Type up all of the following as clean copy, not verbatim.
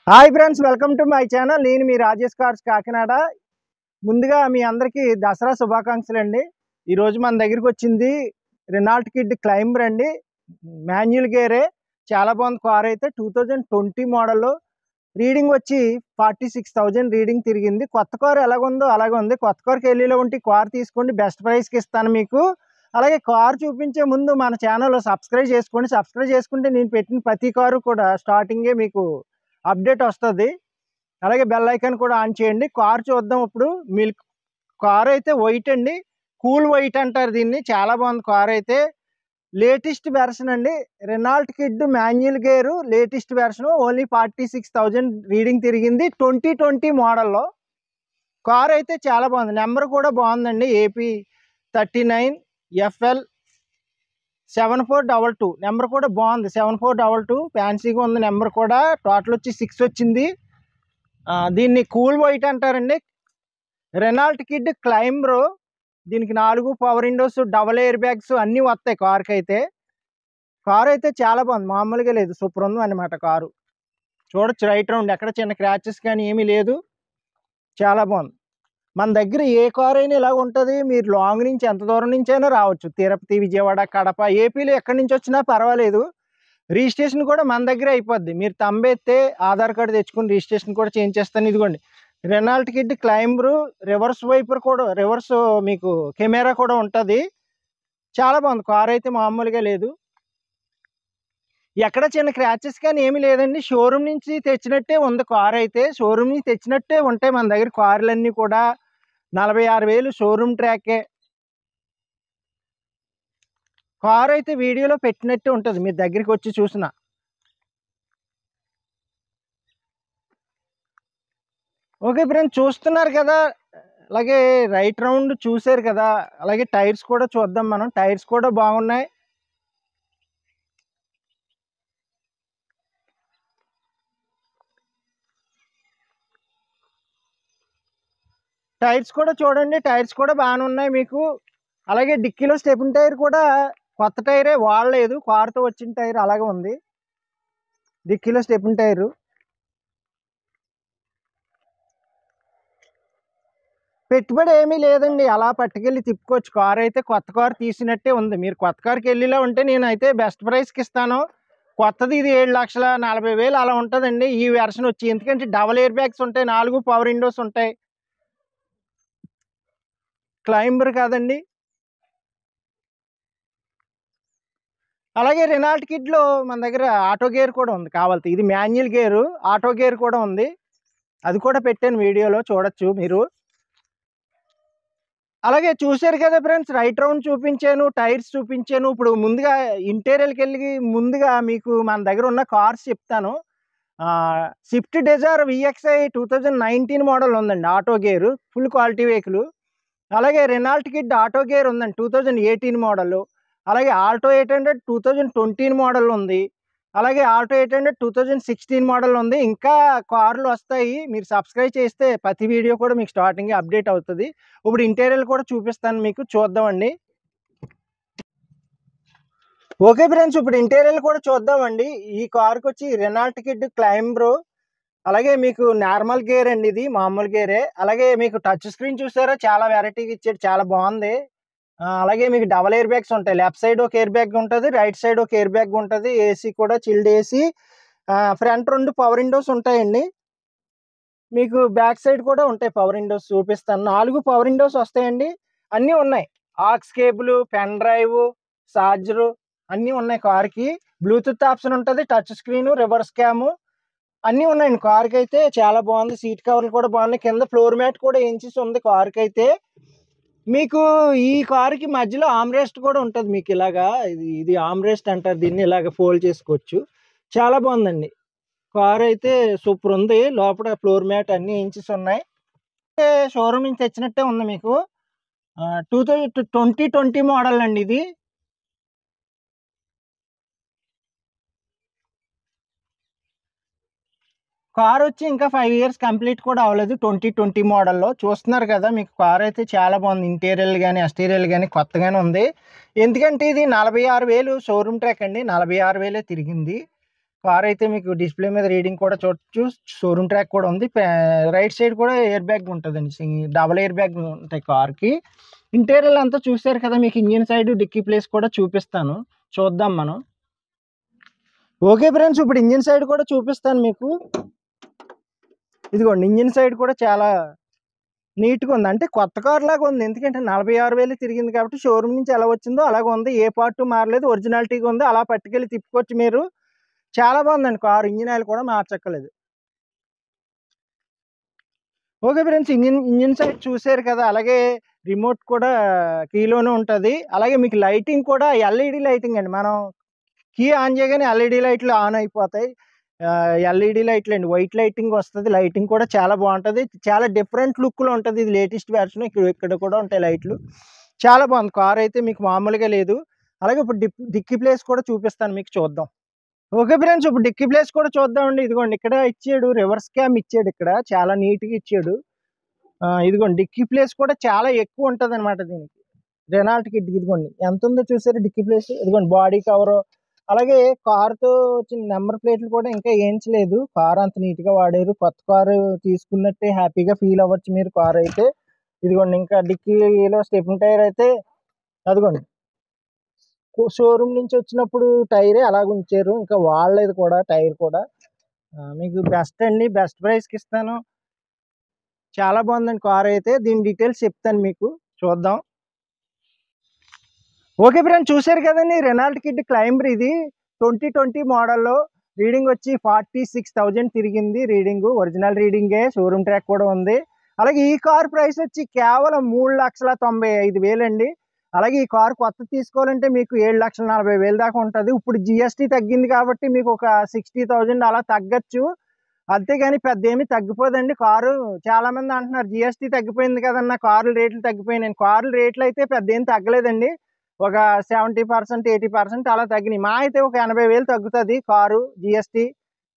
Hi friends, welcome to my channel. నేను మీ Rajesh cars Kakinada. ముందుగా మీ అందరికీ దసరా శుభాకాంక్షలు అండి. ఈరోజు మన దగ్గరికి వచ్చింది రెనాల్ట్ కిడ్ క్లైంబర్ అండి. మాన్యువల్ గేరే, చాలా బాగుంది కార్. అయితే 2020 మోడల్. రీడింగ్ వచ్చి 46,000 రీడింగ్ తిరిగింది. కొత్త కార్ ఎలాగుందో అలాగే ఉంది. కొత్త కార్కి వెళ్ళిలో ఉంటే కార్ తీసుకోండి, బెస్ట్ ప్రైస్కి ఇస్తాను మీకు. అలాగే కార్ చూపించే ముందు మన ఛానల్ సబ్స్క్రైబ్ చేసుకోండి. సబ్స్క్రైబ్ చేసుకుంటే నేను పెట్టిన ప్రతి కారు కూడా స్టార్టింగే మీకు అప్డేట్ వస్తుంది. అలాగే బెల్ ఐకాన్ కూడా ఆన్ చేయండి. కార్ చూద్దాం ఇప్పుడు. మిల్క్ కార్ అయితే వైట్ అండి, కూల్ వైట్ అంటారు దీన్ని. చాలా బాగుంది కార్ అయితే. లేటెస్ట్ వెర్షన్ అండి, Renault kid manual gear, latest version. Only 46,000 reading తిరిగింది. 2020 మోడల్లో కార్ అయితే చాలా బాగుంది. నెంబర్ కూడా బాగుందండి, AP 39FL 7422. నెంబర్ కూడా బాగుంది, 7422. ఫ్యాన్సీగా ఉంది నెంబర్ కూడా. టోటల్ వచ్చి 6 వచ్చింది. దీన్ని కూల్ వైట్ అంటారండి. Renault Kwid climber. దీనికి 4 power Windows, double air bags అన్నీ వస్తాయి కార్కి అయితే. కారు అయితే చాలా బాగుంది, మామూలుగా లేదు, సూపర్ ఉంది అనమాట కారు. చూడొచ్చు రైట్ రౌండ్, ఎక్కడ చిన్న క్రాచెస్ కానీ ఏమీ లేదు. చాలా బాగుంది. మన దగ్గర ఏ కార్ అయినా ఇలా ఉంటుంది. మీరు లాంగ్ నుంచి ఎంత దూరం నుంచి అయినా రావచ్చు. తిరుపతి, విజయవాడ, కడప, ఏపీలో ఎక్కడి నుంచి వచ్చినా పర్వాలేదు. రిజిస్ట్రేషన్ కూడా మన దగ్గర అయిపోద్ది. మీరు తంబెత్తే ఆధార్ కార్డు తెచ్చుకుని రిజిస్ట్రేషన్ కూడా చేంజ్ చేస్తాను. ఇదిగోండి Renault Kwid Climber. Reverse wiper కూడా, రివర్స్ మీకు కెమెరా కూడా ఉంటుంది. చాలా బాగుంది కార్ అయితే, మామూలుగా లేదు. ఎక్కడ చిన్న క్రాచెస్ కానీ ఏమీ లేదండి. షోరూమ్ నుంచి తెచ్చినట్టే ఉంది కార్ అయితే. షోరూమ్ నుంచి తెచ్చినట్టే ఉంటాయి మన దగ్గర కార్లన్నీ కూడా. 46,000 షోరూమ్ ట్రాకే. కార్ అయితే వీడియోలో పెట్టినట్టే ఉంటుంది, మీరు దగ్గరికి వచ్చి చూసిన. ఓకే ఫ్రెండ్స్, చూస్తున్నారు కదా. అలాగే రైట్ రౌండ్ చూసారు కదా. అలాగే టైర్స్ కూడా చూద్దాం మనం. టైర్స్ కూడా బాగున్నాయి. టైర్స్ కూడా చూడండి, టైర్స్ కూడా బాగానే ఉన్నాయి మీకు. అలాగే డిక్కీలో స్టెపిన్ టైర్ కూడా కొత్త టైరే, వాడలేదు. కార్తో వచ్చిన టైర్ అలాగే ఉంది. డిక్కీలో స్టెపిన్ టైరు. పెట్టుబడి ఏమీ లేదండి, అలా పట్టుకెళ్ళి తిప్పుకోవచ్చు. కార్ అయితే కొత్త కార్ తీసినట్టే ఉంది. మీరు కొత్త కార్కి వెళ్ళిలా ఉంటే నేనైతే బెస్ట్ ప్రైస్కి ఇస్తాను. కొత్తది ఇది 7,40,000 అలా ఉంటుందండి ఈ వెర్షన్ వచ్చి. ఎందుకంటే డబల్ ఎయిర్ బ్యాగ్స్ ఉంటాయి, 4 పవర్ విండోస్ ఉంటాయి. క్లైంబర్ కాదండి. అలాగే రెనాల్ట్ కిడ్లో మన దగ్గర ఆటో గేర్ కూడా ఉంది కావాలి. ఇది మాన్యువల్ గేరు, ఆటో గేర్ కూడా ఉంది. అది కూడా పెట్టాను వీడియోలో, చూడొచ్చు మీరు. అలాగే చూశారు కదా ఫ్రెండ్స్, రైట్ రౌండ్ చూపించాను, టైర్స్ చూపించాను. ఇప్పుడు ముందుగా ఇంటీరియర్కి వెళ్ళి ముందుగా మీకు మన దగ్గర ఉన్న కార్స్ చెప్తాను. స్విఫ్ట్ డిజైర్ VXI 2019 మోడల్ ఉందండి, auto gear, full quality vehicle. అలాగే రెనాల్ట్ కిడ్ ఆటో గేర్ ఉందండి, 2018 మోడల్. అలాగే ఆల్టో 800 2020 మోడల్ ఉంది. అలాగే ఆల్టో 800 2016 మోడల్ ఉంది. ఇంకా కార్లు వస్తాయి. మీరు సబ్స్క్రైబ్ చేస్తే ప్రతి వీడియో కూడా మీకు స్టార్టింగ్ అప్డేట్ అవుతుంది. ఇప్పుడు ఇంటీరియర్ కూడా చూపిస్తాను మీకు, చూద్దామండి. ఓకే ఫ్రెండ్స్, ఇప్పుడు ఇంటీరియర్ కూడా చూద్దామండి. ఈ కార్కి వచ్చి రెనాల్ట్ కిడ్ క్లైంబర్. అలాగే మీకు నార్మల్ గేర్ అండి, ఇది మామూలు గేరే. అలాగే మీకు టచ్ స్క్రీన్ చూసారా, చాలా వెరైటీగా ఇచ్చాడు, చాలా బాగుంది. అలాగే మీకు డబల్ ఎయిర్ బ్యాగ్స్ ఉంటాయి. లెఫ్ట్ సైడ్ ఒక ఎయిర్ బ్యాగ్ ఉంటుంది, రైట్ సైడ్ ఒక ఎయిర్ బ్యాగ్ ఉంటుంది. ఏసీ కూడా chilled AC. Front 2 power Windows ఉంటాయండి. మీకు బ్యాక్ సైడ్ కూడా ఉంటాయి పవర్ విండోస్, చూపిస్తాను. 4 పవర్ విండోస్ వస్తాయండి. అన్నీ ఉన్నాయి. Aux cable, pen drive, charger అన్నీ ఉన్నాయి కార్కి. బ్లూటూత్ ఆప్షన్ ఉంటుంది, టచ్ స్క్రీన్, రివర్స్ క్యాము అన్నీ ఉన్నాయండి కార్కి అయితే. చాలా బాగుంది. సీట్ కవర్లు కూడా బాగున్నాయి. కింద ఫ్లోర్ మ్యాట్ కూడా వేయించేసి ఉంది కార్కి అయితే. మీకు ఈ కార్కి మధ్యలో ఆమ్రెస్ట్ కూడా ఉంటుంది మీకు. ఇలాగా ఇది ఆమ్రెస్ట్ అంటారు దీన్ని, ఇలాగ ఫోల్డ్ చేసుకోవచ్చు. చాలా బాగుందండి కార్ అయితే, సూపర్ ఉంది. లోపల ఫ్లోర్ మ్యాట్ అన్ని ఇంచెస్ ఉన్నాయి. షోరూమ్ నుంచి తెచ్చినట్టే ఉంది మీకు. 2020 మోడల్ అండి ఇది. కార్ వచ్చి ఇంకా 5 ఇయర్స్ కంప్లీట్ కూడా అవ్వలేదు. 2020 మోడల్లో చూస్తున్నారు కదా. మీకు కార్ అయితే చాలా బాగుంది. ఇంటీరియర్ కానీ ఎక్స్టీరియర్ కానీ కొత్తగానే ఉంది. ఎందుకంటే ఇది 46,000 షోరూమ్ ట్రాక్ అండి, 46,000 తిరిగింది. కార్ అయితే మీకు డిస్ప్లే మీద రీడింగ్ కూడా చూడొచ్చు. షోరూమ్ ట్రాక్ కూడా ఉంది. రైట్ సైడ్ కూడా ఎయిర్ బ్యాగ్ ఉంటుందండి. డబల్ ఎయిర్ బ్యాగ్ ఉంటాయి కార్కి. ఇంటీరియర్ అంతా చూసారు కదా, మీకు ఇంజిన్ సైడ్ డిక్కీ ప్లేస్ కూడా చూపిస్తాను, చూద్దాం మనం. ఓకే ఫ్రెండ్స్, ఇప్పుడు ఇంజిన్ సైడ్ కూడా చూపిస్తాను మీకు. ఇదిగోండి, ఇంజిన్ సైడ్ కూడా చాలా నీట్గా ఉంది. అంటే కొత్త కార్ లాగా ఉంది, ఎందుకంటే 46,000 తిరిగింది కాబట్టి షోరూమ్ నుంచి ఎలా వచ్చిందో అలాగే ఉంది. ఏ పార్ట్ మారలేదు, ఒరిజినాలిటీగా ఉంది. అలా పట్టుకెళ్ళి తిప్పుకోవచ్చు మీరు. చాలా బాగుందండి కారు. ఇంజిన్ ఆయిల్ కూడా మార్చక్కలేదు. ఓకే ఫ్రెండ్స్, ఇంజిన్ సైడ్ చూసారు కదా. అలాగే రిమోట్ కూడా కీలోనే ఉంటుంది. అలాగే మీకు లైటింగ్ కూడా ఎల్ఈడి లైటింగ్ అండి. మనం కీ ఆన్ చేయగానే ఎల్ఈడి లైట్లు ఆన్ అయిపోతాయి. ఎల్ఈడి లైట్లు అండి, వైట్ లైటింగ్ వస్తుంది. లైటింగ్ కూడా చాలా బాగుంటుంది. చాలా డిఫరెంట్ లుక్లో ఉంటుంది. ఇది లేటెస్ట్ వెర్షన్. ఇక్కడ కూడా ఉంటాయి లైట్లు. చాలా బాగుంది కార్ అయితే, మీకు మామూలుగా లేదు. అలాగే ఇప్పుడు డిక్కీ ప్లేస్ కూడా చూపిస్తాను మీకు, చూద్దాం. ఓకే ఫ్రెండ్స్, ఇప్పుడు డిక్కీ ప్లేస్ కూడా చూద్దామండి. ఇదిగోండి, ఇక్కడ ఇచ్చాడు రివర్స్ క్యామ్ ఇచ్చాడు. ఇక్కడ చాలా నీట్గా ఇచ్చాడు. ఇదిగోండి, డిక్కీ ప్లేస్ కూడా చాలా ఎక్కువ ఉంటుంది అనమాట దీనికి. రెనాల్ట్ కిడ్ ఇదిగోండి ఎంత ఉందో చూసారు డిక్కీ ప్లేస్. ఇదిగోండి బాడీ కవర్, అలాగే కారుతో వచ్చిన నెంబర్ ప్లేట్లు కూడా ఇంకా వేయించలేదు. కారు అంత నీట్గా వాడారు. కొత్త కారు తీసుకున్నట్టే హ్యాపీగా ఫీల్ అవ్వచ్చు మీరు కారు అయితే. ఇదిగోండి, ఇంకా డిక్కీలో స్టెప్ని టైర్ అయితే అదిగోండి, షోరూమ్ నుంచి వచ్చినప్పుడు టైరే అలాగ ఉంచారు, ఇంకా వాడలేదు కూడా టైర్ కూడా. మీకు బెస్ట్ అండి, బెస్ట్ ప్రైస్కి ఇస్తాను. చాలా బాగుందండి కార్ అయితే. దీని డీటెయిల్స్ చెప్తాను మీకు, చూద్దాం. ఓకే ఫ్రెండ్స్, చూసారు కదండి రెనాల్ట్ కిడ్ క్లైంబర్. ఇది 2020 మోడల్లో. రీడింగ్ వచ్చి 46,000 తిరిగింది రీడింగ్. ఒరిజినల్ రీడింగే, షోరూమ్ ట్రాక్ కూడా ఉంది. అలాగే ఈ కార్ ప్రైస్ వచ్చి కేవలం 3,95,000 అండి. అలాగే ఈ కారు కొత్త తీసుకోవాలంటే మీకు 7,40,000 దాకా ఉంటుంది. ఇప్పుడు జిఎస్టీ తగ్గింది కాబట్టి మీకు ఒక 60,000 అలా తగ్గచ్చు. అంతేగాని పెద్ద ఏమి తగ్గిపోదండి కారు. చాలా మంది అంటున్నారు జిఎస్టీ తగ్గిపోయింది కదన్న, కార్ల రేట్లు తగ్గిపోయినాయి. కార్ల రేట్లు అయితే పెద్ద ఏం తగ్గలేదండి. ఒక 70%, 80% అలా తగ్గినాయి. మా అయితే ఒక 80,000 తగ్గుతుంది కారు జిఎస్టీ.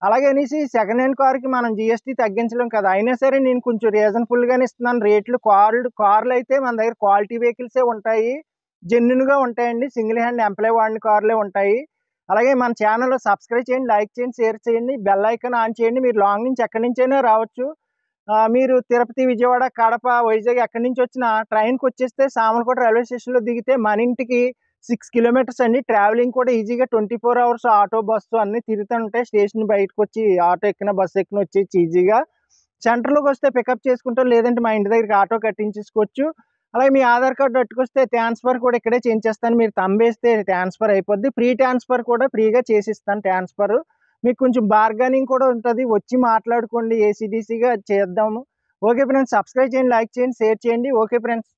అలాగే అనేసి సెకండ్ హ్యాండ్ కార్కి మనం జిఎస్టీ తగ్గించలేం కదా. అయినా సరే నేను కొంచెం రీజనబుల్గానే ఇస్తున్నాను రేట్లు. కార్లు అయితే మన దగ్గర క్వాలిటీ వెహికల్సే ఉంటాయి, జెన్యున్గా ఉంటాయండి. సింగిల్ హ్యాండ్ ఎంప్లాయ్ వాడిన కార్లే ఉంటాయి. అలాగే మన ఛానల్లో సబ్స్క్రైబ్ చేయండి, లైక్ చేయండి, షేర్ చేయండి, బెల్ ఐకాన్ ఆన్ చేయండి. మీరు లాంగ్ నుంచి ఎక్కడి నుంచైనా రావచ్చు. మీరు తిరుపతి, విజయవాడ, కడప, వైజాగ్ ఎక్కడి నుంచి వచ్చినా ట్రైన్కి వచ్చేస్తే సామర్లకోట రైల్వే స్టేషన్లో దిగితే మన ఇంటికి 6 కిలోమీటర్స్ అండి. ట్రావెలింగ్ కూడా ఈజీగా 24 అవర్స్ ఆటో, బస్సు అన్నీ తిరుగుతూ ఉంటాయి. స్టేషన్ బయటకు వచ్చి ఆటో ఎక్కిన, బస్సు ఎక్కిన వచ్చేసి ఈజీగా సెంటర్లోకి వస్తే పికప్ చేసుకుంటాం, లేదంటే మా ఇంటి దగ్గరికి ఆటో కట్టించేసుకోవచ్చు. అలాగే మీ ఆధార్ కార్డు పట్టుకొస్తే ట్రాన్స్ఫర్ కూడా ఇక్కడే చేయించేస్తాను. మీరు తంబేస్తే ట్రాన్స్ఫర్ అయిపోద్ది. ఫ్రీ ట్రాన్స్ఫర్ కూడా ఫ్రీగా చేసిస్తాను ట్రాన్స్ఫర్. మీకు కొంచెం బార్గెనింగ్ కూడా ఉంటుంది, వచ్చి మాట్లాడుకోండి, ఏసీడీసీగా చేద్దాము. ఓకే ఫ్రెండ్స్, సబ్స్క్రైబ్ చేయండి, లైక్ చేయండి, షేర్ చేయండి. Okay friends.